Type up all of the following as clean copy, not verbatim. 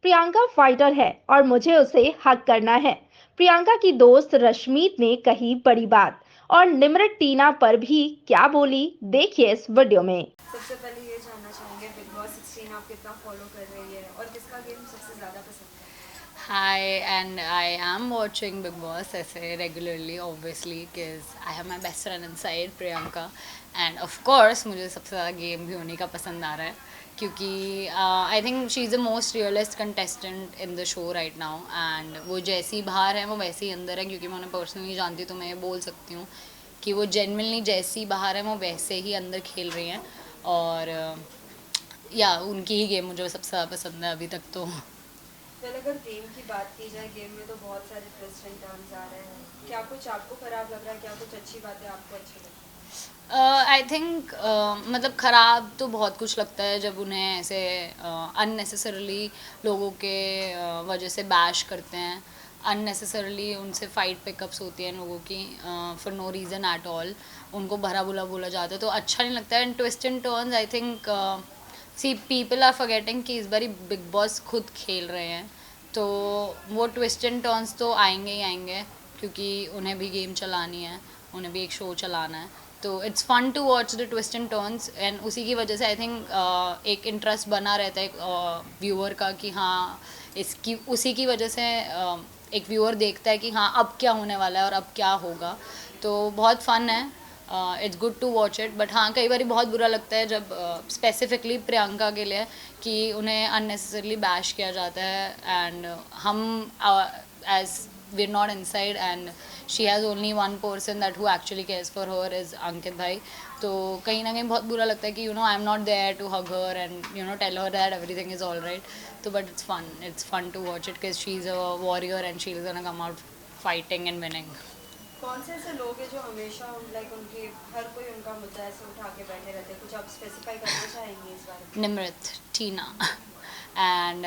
Priyanka fighter है और मुझे उसे हक करना है। प्रियंका की दोस्त रश्मीत ने कही बड़ी बात और निम्रत टीना पर भी क्या बोली, देखिए इस वीडियो में। सबसे पहले ये जानना चाहेंगे बिग बॉस 16 आप कितना फॉलो कर रही है और किसका गेम सबसे ज़्यादा पसंद है? Hi, and I am watching Big Boss ऐसे regularly, obviously, because I have my best friend inside, Priyanka, and of course मुझे सबसे ज़्यादा गेम भी उन्हीं का पसंद आ रहा है क्योंकि आई think she is the most realist contestant in the show right now and वो जैसी बाहर है वो वैसी अंदर है क्योंकि मैं उन्हें पर्सनली जानती हूँ तो मैं ये बोल सकती हूँ कि वो जेनविनली जैसी बाहर है वो वैसे ही अंदर खेल रही हैं और या उनकी ही गेम मुझे सबसे ज़्यादा पसंद है अभी तक तो। पहले अगर गेम की बात की जाए, गेम में तो बहुत सारे ट्विस्ट एंड टर्न्स आ रहे हैं। क्या कुछ आपको खराब लग रहा है, क्या कुछ अच्छी बातें आपको अच्छी लग रही आई थिंक मतलब ख़राब तो बहुत कुछ लगता है जब उन्हें ऐसे अननेसेसरली लोगों के वजह से बैश करते हैं, अननेसेसरली उनसे फ़ाइट पिकअप्स होती हैं लोगों की for no reason at all, उनको भरा बुला बोला जाता है तो अच्छा नहीं लगता है। And twist and turns I think see people are forgetting कि इस बारी बिग बॉस खुद खेल रहे हैं तो वो ट्विस्ट एंड टर्न्स तो आएंगे ही आएंगे क्योंकि उन्हें भी गेम चलानी है, उन्हें भी एक शो चलाना है तो it's fun to watch the twist and turns and उसी की वजह से आई थिंक एक इंटरेस्ट बना रहता है एक व्यूअर का कि हाँ इसकी उसी की वजह से एक व्यूअर देखता है कि हाँ अब क्या होने वाला है और अब क्या होगा, तो बहुत फ़न है। It's good to watch it but हाँ कई बार बहुत बुरा लगता है जब स्पेसिफिकली प्रियंका के लिए कि उन्हें अननेसेसरली बैश किया जाता है एंड हम as we're not inside and she has only one person that who actually cares for her is अंकित भाई, तो कहीं ना कहीं बहुत बुरा लगता है कि I am not there to hug her and tell her that everything is all right, तो but it's fun to watch it because she's a warrior and she's gonna come out fighting and winning. है? कौन से ऐसे लोग हैं जो हमेशा like उनकी हर कोई उनका मुद्दा ऐसे उठा के बैठे रहते हैं? कुछ आप स्पेसिफाई करना चाहेंगे इस बारे में? निमृत, टीना एंड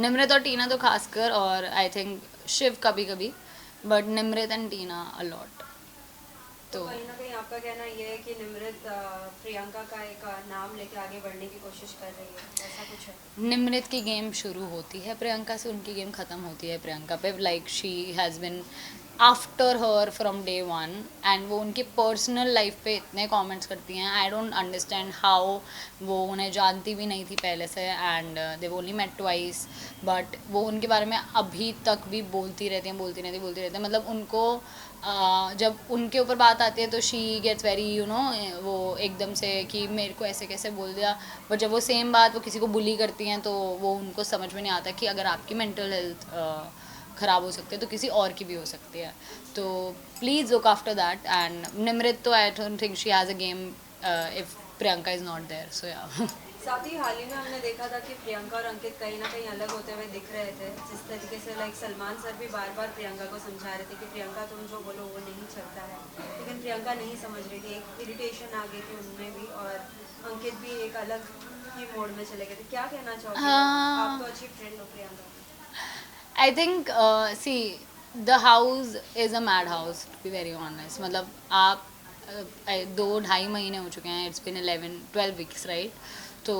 निमृत और टीना तो खासकर और आई थिंक शिव कभी कभी but Nimrit and Tina a lot. तो तो कहीं ना कहीं आपका कहना ये है कि निमृत प्रियंका का एक नाम लेके आगे बढ़ने की कोशिश कर रही है, ऐसा कुछ है? निमृत की गेम शुरू होती है प्रियंका से, उनकी गेम ख़त्म होती है प्रियंका पे, like she has been after her from day one and वो उनकी पर्सनल लाइफ पे इतने कमेंट्स करती हैं, आई डोंट अंडरस्टैंड हाउ, वो उन्हें जानती भी नहीं थी पहले से and they only met twice but वो उनके बारे में अभी तक भी बोलती रहती हैं बोलती रहती हैं मतलब उनको जब उनके ऊपर बात आती है तो शी गेट्स वेरी वो एकदम से कि मेरे को ऐसे कैसे बोल दिया, बट जब वो सेम बात वो किसी को बुली करती हैं तो वो उनको समझ में नहीं आता कि अगर आपकी मेंटल हेल्थ ख़राब हो सकती है तो किसी और की भी हो सकती है, तो please look after that and Nimrit तो I don't think she has a game if Priyanka is not there so yeah. साथ ही हाल ही में हमने देखा था कि प्रियंका और अंकित कहीं ना कहीं अलग होते हुए दिख रहे थे, जिस तरीके से लाइक सलमान सर भी बार बार प्रियंका को समझा रहे थे कि प्रियंका तुम जो बोलो वो नहीं चलता है, लेकिन प्रियंका नहीं समझ रही थी, एक इरिटेशन आ गई थी उनमें भी और अंकित भी एक अलग ही मोड में चले गए थे। क्या कहना चाहोगे? आप तो अच्छी फ्रेंड हो प्रियंका की। I think see the house is a mad house to be very honest, मतलब आप 2-2.5 महीने हो चुके हैं, इट्स बिन 11-12 वीक्स राइट, तो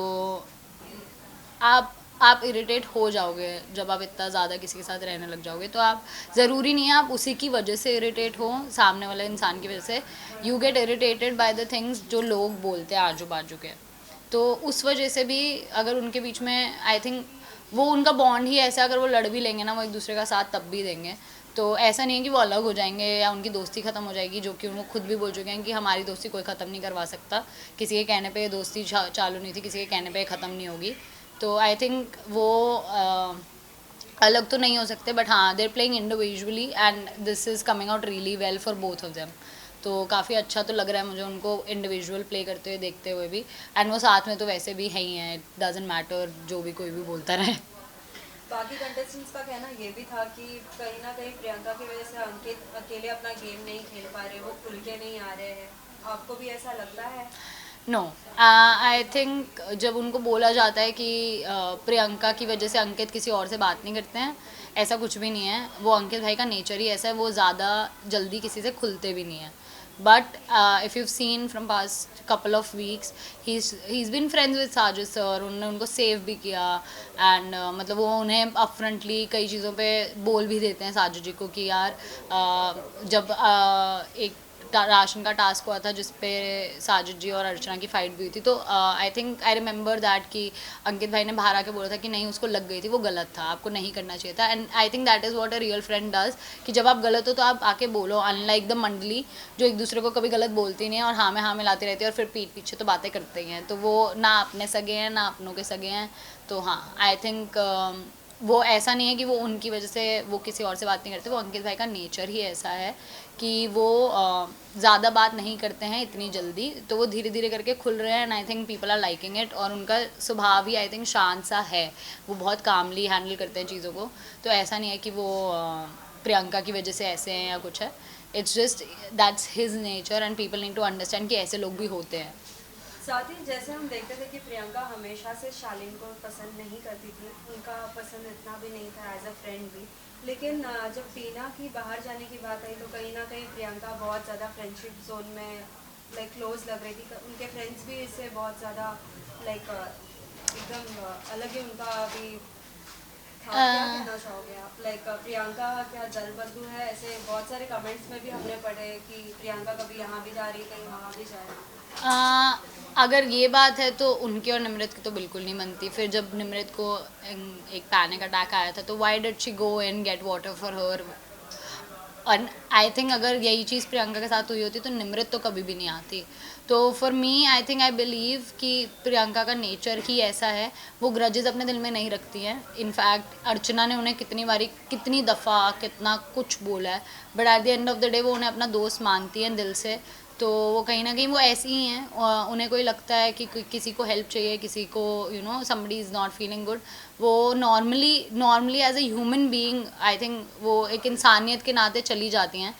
आप इरिटेट हो जाओगे जब आप इतना ज़्यादा किसी के साथ रहने लग जाओगे, तो आप ज़रूरी नहीं है आप उसी की वजह से इरिटेट हो, सामने वाले इंसान की वजह से, you get irritated by the things जो लोग बोलते हैं आजू बाजू के, तो उस वजह से भी अगर उनके बीच में आई थिंक वो उनका बॉन्ड ही ऐसा, अगर वो लड़ भी लेंगे ना वो एक दूसरे का साथ तब भी देंगे, तो ऐसा नहीं है कि वो अलग हो जाएंगे या उनकी दोस्ती ख़त्म हो जाएगी, जो कि उनको खुद भी बोल चुके हैं कि हमारी दोस्ती कोई ख़त्म नहीं करवा सकता, किसी के कहने पे दोस्ती चालू नहीं थी, किसी के कहने पे ख़त्म नहीं होगी, तो आई थिंक वो अलग तो नहीं हो सकते बट हाँ they're playing individually and this is coming out really well for both of them, तो काफ़ी अच्छा तो लग रहा है मुझे उनको इंडिविजुअल प्ले करते हुए देखते हुए भी, एंड वो साथ में तो वैसे भी है ही हैं, इट डजेंट मैटर जो भी कोई भी बोलता रहे। बाकी कंटेस्टेंट्स का कहना ये भी था कि कहीं ना कहीं प्रियंका की वजह से अंकित अकेले अपना गेम नहीं खेल पा रहे, वो खुल के नहीं आ रहे हैं। आपको भी ऐसा लगता है? नो, आई थिंक जब उनको बोला जाता है कि प्रियंका की वजह से अंकित किसी और से बात नहीं करते हैं, ऐसा कुछ भी नहीं है, वो अंकित भाई का नेचर ही ऐसा है, वो ज़्यादा जल्दी किसी से खुलते भी नहीं है, But if you've seen from past couple of weeks, he's been friends with Sajid sir, उन्होंने उनको सेव भी किया एंड मतलब वो उन्हें अपफ्रंटली कई चीज़ों पे बोल भी देते हैं साजिद जी को कि यार जब एक राशन का टास्क हुआ था जिसपे साजिद जी और अर्चना की फाइट भी हुई थी, तो I think I remember that कि अंकित भाई ने बाहर आके बोला था कि नहीं उसको लग गई थी, वो गलत था, आपको नहीं करना चाहिए था। And I think that is what a real friend does, कि जब आप गलत हो तो आप आके बोलो, अनलाइक द मंडली जो एक दूसरे को कभी गलत बोलती नहीं है और हाँ में लाती रहती है और फिर पीठ पीछे तो बातें करते ही हैं, तो वो ना अपने सगे हैं ना अपनों के सगे हैं। तो हाँ, आई थिंक वो ऐसा नहीं है कि वो उनकी वजह से वो किसी और से बात नहीं करते, वो अंकित भाई का नेचर ही ऐसा है कि वो ज़्यादा बात नहीं करते हैं इतनी जल्दी, तो वो धीरे धीरे करके खुल रहे हैं and I think people are liking it. और उनका स्वभाव ही आई थिंक शांत सा है, वो बहुत कामली हैंडल करते हैं चीज़ों को, तो ऐसा नहीं है कि वो प्रियंका की वजह से ऐसे हैं या कुछ है, it's just that's his nature and people need to understand कि ऐसे लोग भी होते हैं। साथ ही जैसे हम देखते थे कि प्रियंका हमेशा से शालीन को पसंद नहीं करती थी, उनका पसंद इतना भी नहीं था एज अ फ्रेंड भी, लेकिन जब टीना की बाहर जाने की बात आई तो कहीं ना कहीं प्रियंका बहुत ज़्यादा फ्रेंडशिप जोन में लाइक क्लोज लग रही थी, उनके फ्रेंड्स भी इससे बहुत ज़्यादा लाइक एकदम अलग ही उनका अभी था। क्या कहना चाहोगे आप, लाइक प्रियंका क्या दल बदलू है? ऐसे बहुत सारे कमेंट्स में भी हमने पढ़े कि प्रियंका कभी यहाँ भी जा रही है कहीं वहाँ भी जा रही है। अगर ये बात है तो उनकी और निमृत की तो बिल्कुल नहीं बनती। फिर जब निमृत को एक पैनिक अटैक आया था तो why did she go and get water for her, और आई थिंक अगर यही चीज़ प्रियंका के साथ हुई होती तो निमृत तो कभी भी नहीं आती। तो for me I think I believe कि प्रियंका का नेचर ही ऐसा है, वो ग्रजेस अपने दिल में नहीं रखती हैं। इनफैक्ट अर्चना ने उन्हें कितनी बारी कितनी दफ़ा कितना कुछ बोला है, but at the end of the day वो उन्हें अपना दोस्त मानती हैं दिल से। तो वो कहीं ना कहीं वो ऐसी ही हैं, और उन्हें कोई लगता है कि किसी को हेल्प चाहिए, किसी को somebody is not feeling good, वो normally as a human being I think वो एक इंसानियत के नाते चली जाती हैं।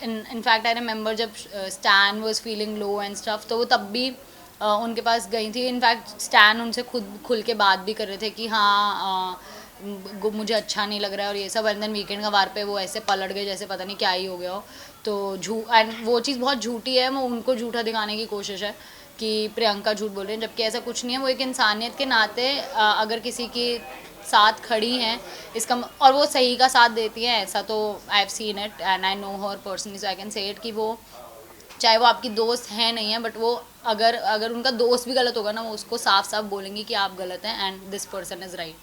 इन फैक्ट आई रिमेंबर जब Stan was feeling low and stuff, तो वो तब भी उनके पास गई थी। इनफैक्ट स्टैन उनसे खुद खुल के बात भी कर रहे थे कि हाँ मुझे अच्छा नहीं लग रहा है और ये सब, एंड देन वीकेंड का वार पे वो ऐसे पलट गए जैसे पता नहीं क्या ही हो गया हो। तो एंड वो चीज़ बहुत झूठी है, वो उनको झूठा दिखाने की कोशिश है कि प्रियंका झूठ बोल रही है, जबकि ऐसा कुछ नहीं है। वो एक इंसानियत के नाते अगर किसी की साथ खड़ी हैं इसका, और वो सही का साथ देती हैं, ऐसा तो आई have seen it and I know her personally, so I can say it कि वो चाहे वो आपकी दोस्त है नहीं है, बट वो अगर उनका दोस्त भी गलत होगा ना, वो उसको साफ साफ बोलेंगी कि आप गलत हैं and this person is right.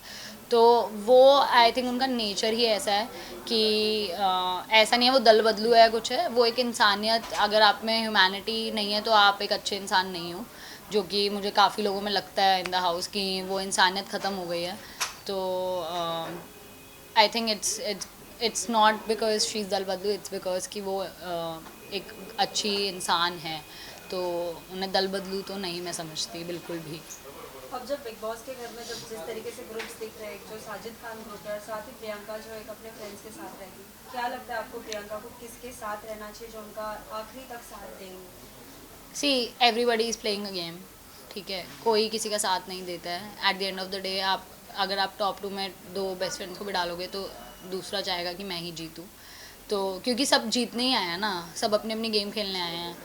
तो वो आई थिंक उनका नेचर ही ऐसा है कि ऐसा नहीं है वो दल बदलू है कुछ है, वो एक इंसानियत, अगर आप में ह्यूमैनिटी नहीं है तो आप एक अच्छे इंसान नहीं हो, जो कि मुझे काफ़ी लोगों में लगता है इन द हाउस कि वो इंसानियत ख़त्म हो गई है। तो I think it's not because she is दल बदलू, इट्स बिकॉज कि वो एक अच्छी इंसान है, तो उन्हें दल बदलू तो नहीं मैं समझती बिल्कुल भी। अब जब बिग बॉस के घर में जब जिस तरीके से ग्रुप्स दिख रहे हैं, एक जो साजिद खान ग्रुप है और साथ ही प्रियंका जो एक अपने फ्रेंड्स के साथ रहेगी, क्या लगता है आपको प्रियंका को किसके साथ रहना चाहिए जो उनका आखिरी तक साथ देंगे? See everybody is playing a game, ठीक है, कोई किसी का साथ नहीं देता है। At the end of the day अगर आप टॉप 2 में 2 बेस्ट फ्रेंड्स को भी डालोगे तो दूसरा चाहेगा कि मैं ही जीतूँ, तो क्योंकि सब जीतने ही आए हैं ना, सब अपनी अपनी गेम खेलने आए हैं।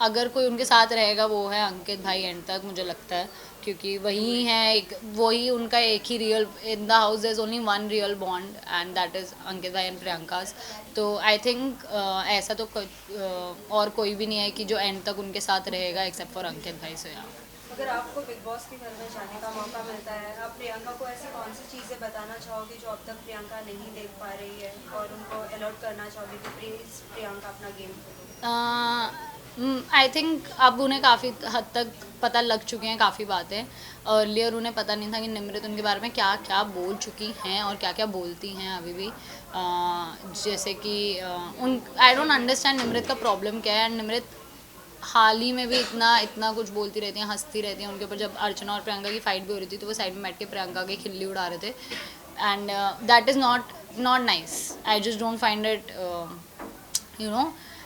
अगर कोई उनके साथ रहेगा वो है अंकित भाई एंड तक, मुझे लगता है, क्योंकि वही है एक, वही उनका एक ही real, in the house there is only one real bond and that is Ankit भाई एंड प्रियंकाज। तो आई थिंक ऐसा तो और कोई भी नहीं है कि जो एंड तक उनके साथ रहेगा एक्सेप्ट फॉर अंकित भाई। से अगर आपको बिग बॉस के घर में जाने का मौका मिलता है, आप प्रियंका को ऐसी कौन सी चीज़ें बताना चाहोगे जो अब तक प्रियंका नहीं देख पा रही है और उनको अलर्ट करना चाहोगे कि प्लीज़ प्रियंका अपना गेम खेलो? आई थिंक अब उन्हें काफ़ी हद तक पता लग चुके हैं काफ़ी बातें। अर्लियर उन्हें पता नहीं था कि निमृत उनके बारे में क्या क्या बोल चुकी हैं और क्या क्या बोलती हैं अभी भी। जैसे कि उन आई डोंट अंडरस्टैंड निमृत का प्रॉब्लम क्या है। एंड निमृत हाल ही में भी इतना कुछ बोलती रहती हैं, हंसती रहती हैं उनके ऊपर। जब अर्चना और प्रियंका की फ़ाइट भी हो रही थी तो वो साइड में बैठ के प्रियंका की खिल्ली उड़ा रहे थे, and that is not nice. I just don't find it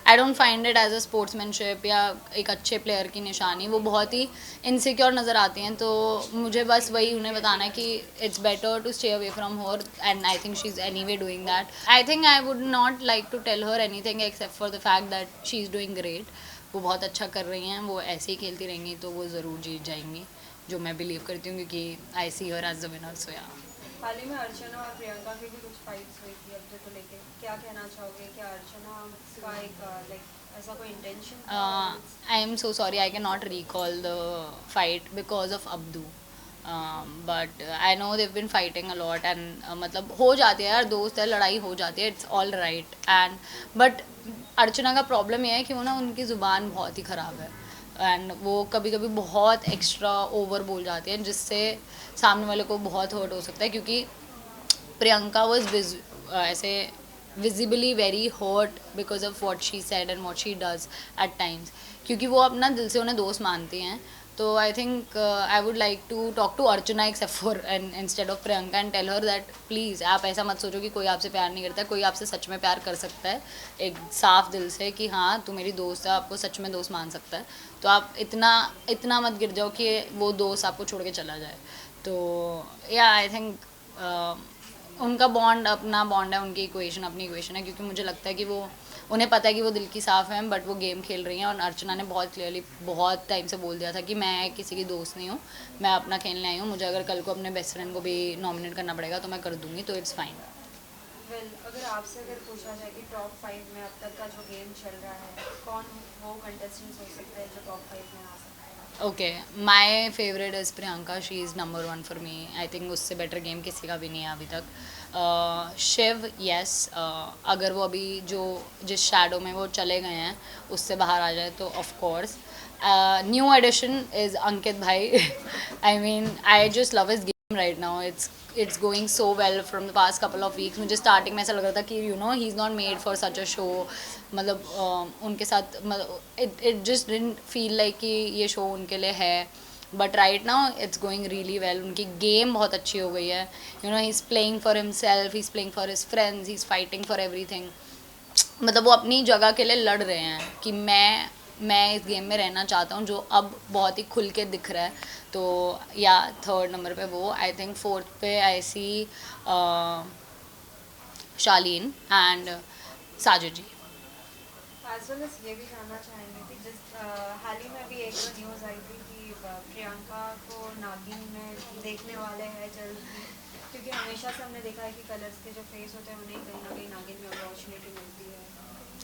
I don't find it as a sportsmanship या एक अच्छे प्लेयर की निशानी। वो बहुत ही इनसिक्योर नज़र आती हैं, तो मुझे बस वही उन्हें बताना है कि it's better to stay away from her, and I think she is anyway doing that. I think I would not like to tell her anything except for the fact that she is doing great. वो बहुत अच्छा कर रही हैं, वो ऐसे ही खेलती रहेंगी तो वो ज़रूर जीत जाएंगी, जो मैं बिलीव करती हूँ, क्योंकि आई सी हर एज द विनर। सो या हाल ही में अर्चना और प्रियंका की भी कुछ फाइट्स हुई थी अपने को लेके, क्या कहना चाहोगे? क्या अर्चना का एक लाइक ऐसा कोई इंटेंशन था? I am so sorry, I cannot recall the fight because of Abdu. But I know they've been fighting a lot, and मतलब हो जाती है यार, दोस्त है, लड़ाई हो जाती है, it's all right. And but अर्चना का प्रॉब्लम ये है कि वो ना, उनकी ज़ुबान बहुत ही ख़राब है, एंड वो कभी कभी बहुत एक्स्ट्रा ओवर बोल जाती है, जिससे सामने वाले को बहुत हर्ट हो सकता है, क्योंकि प्रियंका वॉज ऐसे visibly very hurt because of what she said and what she does at times, क्योंकि वो अपना दिल से उन्हें दोस्त मानती हैं। तो I think I would like to talk to Archana except for and instead of Priyanka and tell her that please आप ऐसा मत सोचो कि कोई आपसे प्यार नहीं करता है, कोई आपसे सच में प्यार कर सकता है एक साफ दिल से कि हाँ तू मेरी दोस्त है, आपको सच में दोस्त मान सकता है। तो आप इतना इतना मत गिर जाओ कि वो दोस्त आपको छोड़ के चला जाए। तो या आई थिंक उनका बॉन्ड अपना बॉन्ड है, उनकी इक्वेशन अपनी इक्वेशन है, क्योंकि मुझे लगता है कि वो, उन्हें पता है कि वो दिल की साफ़ हैं, बट वो गेम खेल रही हैं। और अर्चना ने बहुत क्लियरली बहुत टाइम से बोल दिया था कि मैं किसी की दोस्त नहीं हूँ, मैं अपना खेलने आई हूँ, मुझे अगर कल को अपने बेस्ट फ्रेंड को भी नॉमिनेट करना पड़ेगा तो मैं कर दूँगी, तो इट्स फाइन। वेल, अगर आपसे अगर पूछा जाए कि टॉप 5 में अब तक का जो गेम चल रहा है, कौन वो कंटेस्टेंट्स हो सकते हैं जो टॉप 5 में आ सकते हैं? Okay, my favourite is Priyanka, she is number 1 for me. I think उससे बेटर गेम किसी का भी नहीं है अभी तक। शिव येस, अगर वो अभी जो जिस शैडो में वो चले गए हैं उससे बाहर आ जाए तो of course. New addition is Ankit भाई। I mean I just love his game right now, it's going so well from the past couple of weeks. मुझे स्टार्टिंग में ऐसा लग रहा था कि you know he is not made for such a show, मतलब उनके साथ मतलब it just didn't feel like कि ये शो उनके लिए है, but right now it's going really well. उनकी गेम बहुत अच्छी हो गई है, you know he is playing for himself, he is playing for his friends, he is fighting for everything. मतलब वो अपनी जगह के लिए लड़ रहे हैं कि मैं इस गेम में रहना चाहता हूँ, जो अब बहुत ही खुल के दिख रहा है। तो या थर्ड नंबर पे वो, आई थिंक फोर्थ पे I see Shaleen and Sajid ji. As well as ये भी जानना चाहेंगे कि जिस हाल ही में भी एक न्यूज़ आई थी कि प्रियंका को नागिन में देखने वाले हैं जल्द ही, क्योंकि हमेशा से हमने देखा है कि कलर्स के जो फेस होते हैं उन्हें कहीं ना कहीं नागिन में अपॉर्चुनिटी मिलती है,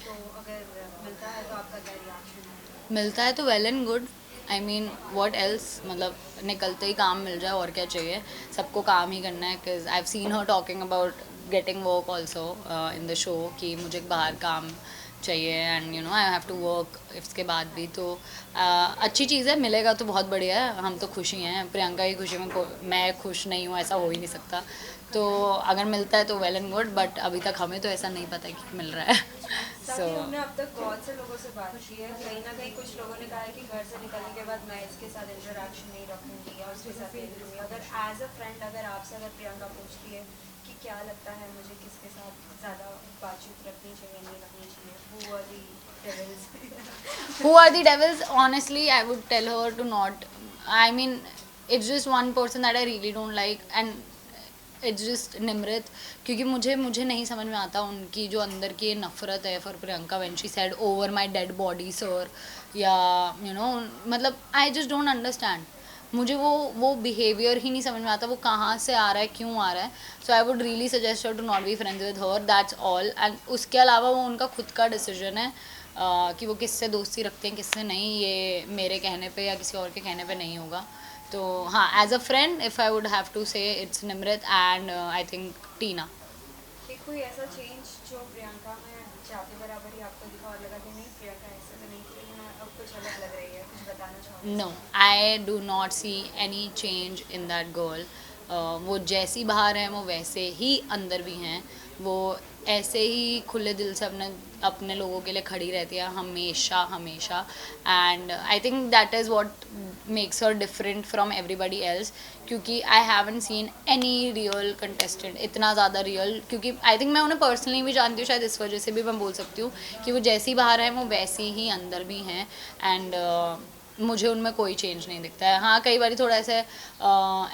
तो अगर मिलता है तो आपका क्या रिएक्शन है? मिलता है तो well and good, I mean what else, मतलब निकलते ही काम मिल जाए और क्या चाहिए, सबको काम ही करना है। Because I have seen her talking about getting work also in the show, कि मुझे बाहर काम चाहिए and you know I have to work इसके बाद भी। तो अच्छी चीज़ है, मिलेगा तो बहुत बढ़िया है, हम तो खुश ही हैं। प्रियंका की खुशी में मैं खुश नहीं हूँ ऐसा हो ही नहीं सकता। तो अगर मिलता है तो वेल एंड गुड, बट अभी तक हमें तो ऐसा नहीं पता है कि मिल रहा है। साथ ही हमने अब तक बहुत से लोगों से बात की है, कहीं ना कहीं कुछ लोगों ने कहा है कि घर से निकलने के बाद मैं इसके साथ इंटरेक्शन नहीं रखूंगी या उसके साथ नहीं रखूंगी। अगर एज अ फ्रेंड अगर आपसे अगर प्रियंका पूछती है कि क्या लगता है मुझे किसके साथ ज़्यादा बातचीत रखनी चाहिए नहीं रखनी चाहिए, who are the devils? Who are the devils? Honestly, I would tell her to not. I mean, it's just one person that I really don't like, and it's just Nimrit, क्योंकि मुझे नहीं समझ में आता उनकी जो अंदर की ये नफ़रत है for Priyanka when she said over my dead body sir, या यू नो मतलब आई जस्ट डोंट अंडरस्टैंड। मुझे वो बिहेवियर ही नहीं समझ में आता, वो कहाँ से आ रहा है, क्यों आ रहा है। So I would really suggest her to not be friends with her, that's all. And उसके अलावा वो उनका खुद का डिसीजन है कि वो किससे दोस्ती रखते हैं किससे नहीं, ये मेरे कहने पे या किसी और के कहने पे नहीं होगा। तो हाँ, as a friend if I would have to say it's Nimrit and I think Tina. कि कोई ऐसा चेंज जो प्रियंका में चाहते बराबर ही आपको दिखा और लगा कि नहीं प्रियंका ऐसे तो नहीं थी, मैं अब कुछ अलग लग रही है, कुछ बताना चाहूँगी? No, I do not see any change in that girl. वो जैसी बाहर हैं वो वैसे ही अंदर भी हैं, वो ऐसे ही खुले दिल से अपने अपने लोगों के लिए खड़ी रहती है हमेशा हमेशा। And I think that is what makes her different from everybody else, क्योंकि I haven't seen any real contestant इतना ज़्यादा रियल, क्योंकि आई थिंक मैं उन्हें पर्सनली भी जानती हूँ, शायद इस वजह से भी मैं बोल सकती हूँ कि वो जैसी बाहर हैं वो वैसी ही अंदर भी हैं। एंड मुझे उनमें कोई चेंज नहीं दिखता है। हाँ, कई बार थोड़ा ऐसे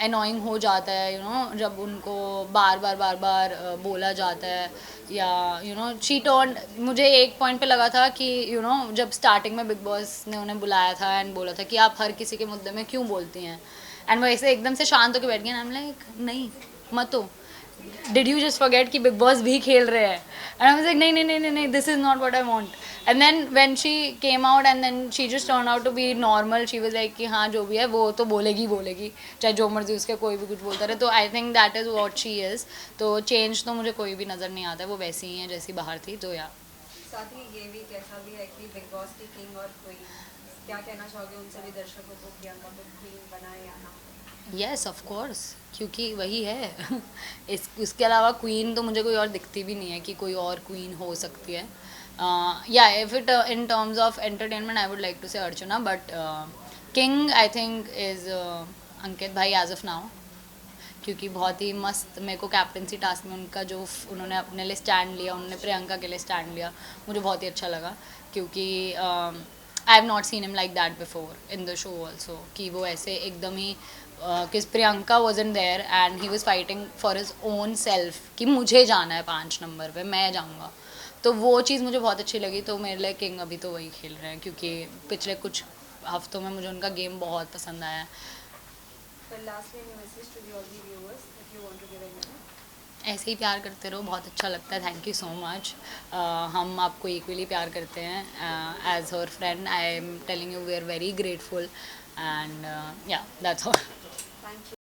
अनोइंग हो जाता है जब उनको बार बार बोला जाता है, या शी टर्न, मुझे एक पॉइंट पे लगा था कि जब स्टार्टिंग में बिग बॉस ने उन्हें बुलाया था एंड बोला था कि आप हर किसी के मुद्दे में क्यों बोलती हैं, एंड वो ऐसे एकदम से शांत होकर बैठ गई, आई एम लाइक नहीं मत हो, डिड यू जस्ट फॉरगेट कि बिग बॉस भी खेल रहे हैं, एंड आई वाज लाइक नहीं नहीं नहीं नहीं नहीं, this is not what I want. And then when she came out and then she just turn out to be normal, she was like कि हाँ जो भी है वो तो बोलेगी बोलेगी, चाहे जो मर्जी उसके कोई भी कुछ बोलता रहे। तो I think that is what she is. तो चेंज तो मुझे कोई भी नज़र नहीं आता है, वो वैसी ही है जैसी बाहर थी। तो या साथ ही ये भी कैसा भी है कि बिग बॉस की किंग और क्वीन, क्या कहना चाहोगे उन सभी दर्शकों को, प्रियंका को क्वीन बनाए या ना? येस ऑफ कोर्स, क्योंकि वही है उसके अलावा क्वीन तो मुझे कोई और दिखती भी नहीं है कि कोई और क्वीन हो सकती है। या if it in terms of entertainment I would like to say Archana, but king I think is Ankit भाई एज ऑफ नाउ, क्योंकि बहुत ही मस्त मेरे को कैप्टनसी टास्क में उनका जो उन्होंने अपने लिए स्टैंड लिया, उन्होंने प्रियंका के लिए स्टैंड लिया, मुझे बहुत ही अच्छा लगा। क्योंकि I have not seen him like that before in the show also, कि वो ऐसे एकदम ही कि Priyanka wasn't there and he was fighting for his own self कि मुझे जाना है 5 नंबर पे, मैं जाऊँगा। तो वो चीज़ मुझे बहुत अच्छी लगी। तो मेरे लिए किंग अभी तो वही खेल रहे हैं, क्योंकि पिछले कुछ हफ्तों में मुझे उनका गेम बहुत पसंद आया है। But lastly, any message to the all the viewers if you want to give any? ऐसे ही प्यार करते रहो, बहुत अच्छा लगता है, थैंक यू सो मच। हम आपको इक्वली प्यार करते हैं। As her friend I am telling you we are very grateful, and yeah that's all. Thank you.